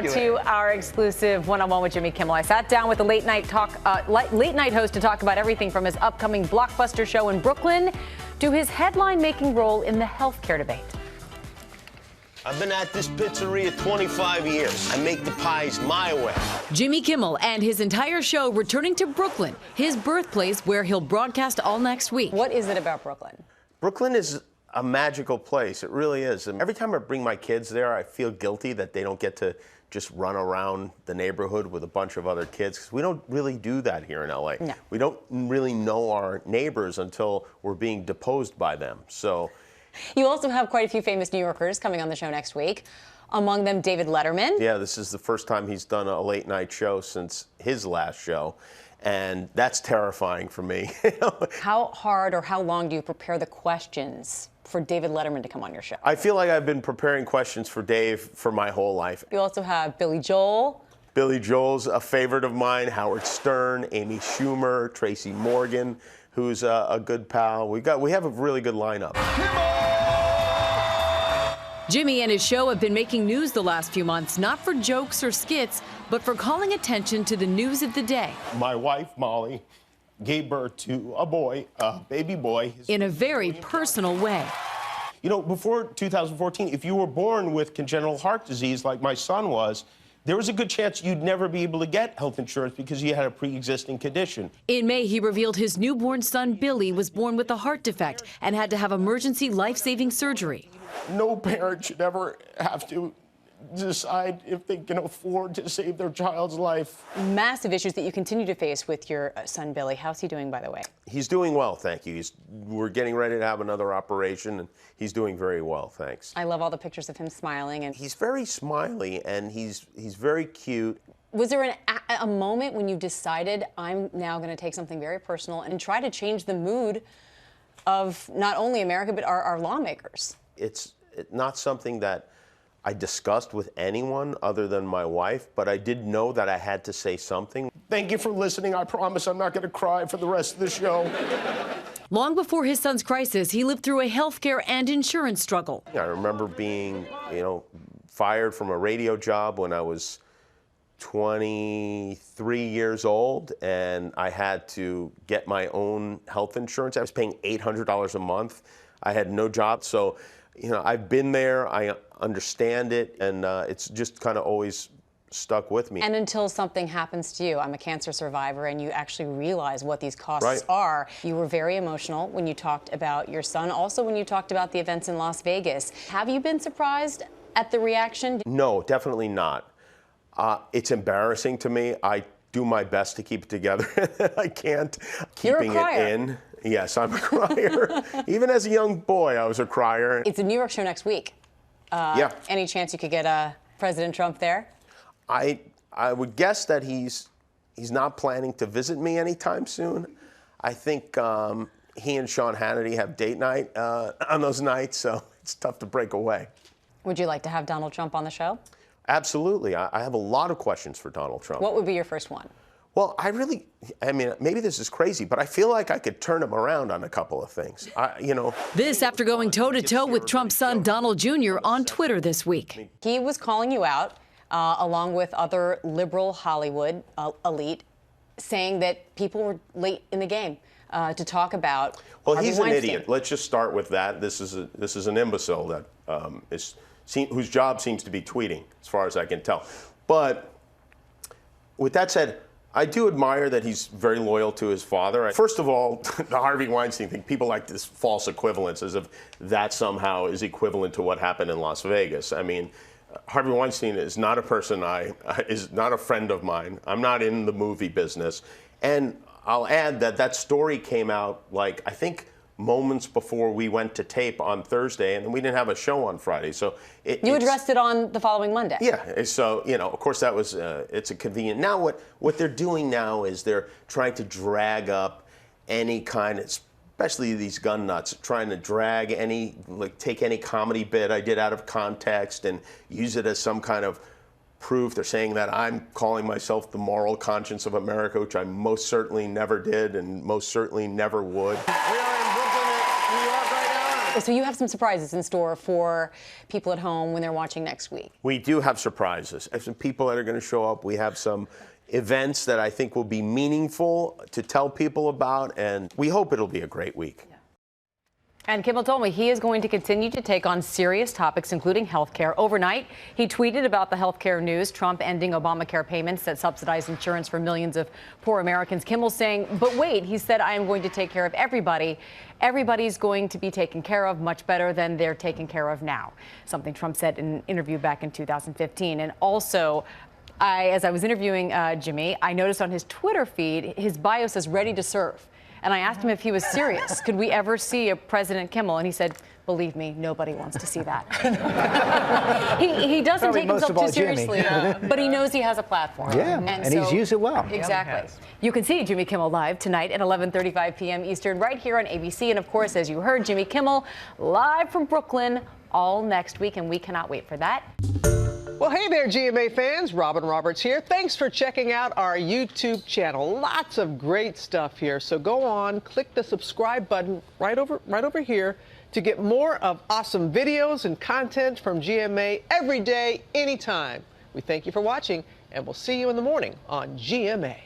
to our exclusive one-on-one with Jimmy Kimmel. I sat down with the late night host to talk about everything from his upcoming blockbuster show in Brooklyn to his headline-making role in the healthcare debate. I've been at this pizzeria 25 years. I make the pies my way. Jimmy Kimmel and his entire show returning to Brooklyn, his birthplace, where he'll broadcast all next week. What is it about Brooklyn? Brooklyn is a magical place. It really is. And every time I bring my kids there, I feel guilty that they don't get to just run around the neighborhood with a bunch of other kids, because we don't really do that here in LA. No. We don't really know our neighbors until we're being deposed by them. So. You also have quite a few famous New Yorkers coming on the show next week, among them David Letterman. Yeah, this is the first time he's done a late night show since his last show, and that's terrifying for me. How hard or how long do you prepare the questions for David Letterman to come on your show? I feel like I've been preparing questions for Dave for my whole life. You also have Billy Joel. Billy Joel's a favorite of mine, Howard Stern, Amy Schumer, Tracy Morgan, who's a good pal. We have a really good lineup. Jimmy and his show have been making news the last few months, not for jokes or skits, but for calling attention to the news of the day. My wife, Molly, gave birth to a boy, a baby boy. In a very personal way. You know, before 2014, if you were born with congenital heart disease like my son was, there was a good chance you'd never be able to get health insurance because you had a pre-existing condition. In May, he revealed his newborn son, Billy, was born with a heart defect and had to have emergency life-saving surgery. No parent should ever have to decide if they can afford to save their child's life. Massive issues that you continue to face with your son, Billy. How's he doing, by the way? He's doing well, thank you. We're getting ready to have another operation, and he's doing very well, thanks. I love all the pictures of him smiling. And he's very smiley, and he's very cute. Was there a moment when you decided, I'm now going to take something very personal and try to change the mood of not only America, but our lawmakers? It's not something that I discussed with anyone other than my wife, but I did know that I had to say something. Thank you for listening. I promise I'm not going to cry for the rest of the show. Long before his son's crisis, he lived through a healthcare and insurance struggle. I remember being, fired from a radio job when I was 23 years old, and I had to get my own health insurance. I was paying $800 a month. I had no job, so I've been there, I understand it, and it's just kind of always stuck with me. And until something happens to you, I'm a cancer survivor, and you actually realize what these costs are. You were very emotional when you talked about your son, also when you talked about the events in Las Vegas. Have you been surprised at the reaction? No, definitely not. It's embarrassing to me. I do my best to keep it together. I can't. Keeping it in. Yes, I'm a crier. Even as a young boy, I was a crier. It's a New York show next week. Yeah. Any chance you could get President Trump there? I would guess that he's not planning to visit me anytime soon. I think he and Sean Hannity have date night on those nights, so it's tough to break away. Would you like to have Donald Trump on the show? Absolutely. I have a lot of questions for Donald Trump. What would be your first one? Well, maybe this is crazy, but I feel like I could turn him around on a couple of things. This after going toe-to-toe with Trump's son, Donald Jr., on Twitter this week. He was calling you out, along with other liberal Hollywood elite, saying that people were late in the game to talk about Harvey he's Weinstein. an idiot. Let's just start with that. This is an imbecile that whose job seems to be tweeting, as far as I can tell. But with that said, I do admire that he's very loyal to his father. First of all, the Harvey Weinstein thing, people like this false equivalence, as if that somehow is equivalent to what happened in Las Vegas. I mean, Harvey Weinstein is not a person is not a friend of mine. I'm not in the movie business. And I'll add that story came out, I think, moments before we went to tape on Thursday, and we didn't have a show on Friday. So you addressed it on the following Monday. Yeah. So of course that was it's a convenient. Now what they're doing now is they're trying to drag up any kind of, especially these gun nuts, trying to drag take any comedy bit I did out of context and use it as some kind of proof. They're saying that I'm calling myself the moral conscience of America, which I most certainly never did and most certainly never would. We are in Brooklyn, New York right now. So you have some surprises in store for people at home when they're watching next week. We do have surprises. I have some people that are going to show up. We have some events that I think will be meaningful to tell people about, and we hope it'll be a great week. And Kimmel told me he is going to continue to take on serious topics, including health care. Overnight, he tweeted about the health care news, Trump ending Obamacare payments that subsidize insurance for millions of poor Americans. Kimmel saying, but wait, he said, I am going to take care of everybody. Everybody's going to be taken care of much better than they're taken care of now. Something Trump said in an interview back in 2015. And also, as I was interviewing Jimmy, I noticed on his Twitter feed, his bio says ready to serve. And I asked him if he was serious. Could we ever see a President Kimmel? And he said, believe me, nobody wants to see that. he doesn't Probably take himself too seriously, Jimmy. but he knows he has a platform. Yeah, and he's used it well. Exactly. You can see Jimmy Kimmel live tonight at 11:35 p.m. Eastern right here on ABC. And, of course, as you heard, Jimmy Kimmel live from Brooklyn all next week, and we cannot wait for that. Well, hey there, GMA fans. Robin Roberts here. Thanks for checking out our YouTube channel. Lots of great stuff here. So go on, click the subscribe button right over here to get more of awesome videos and content from GMA every day, anytime. We thank you for watching, and we'll see you in the morning on GMA.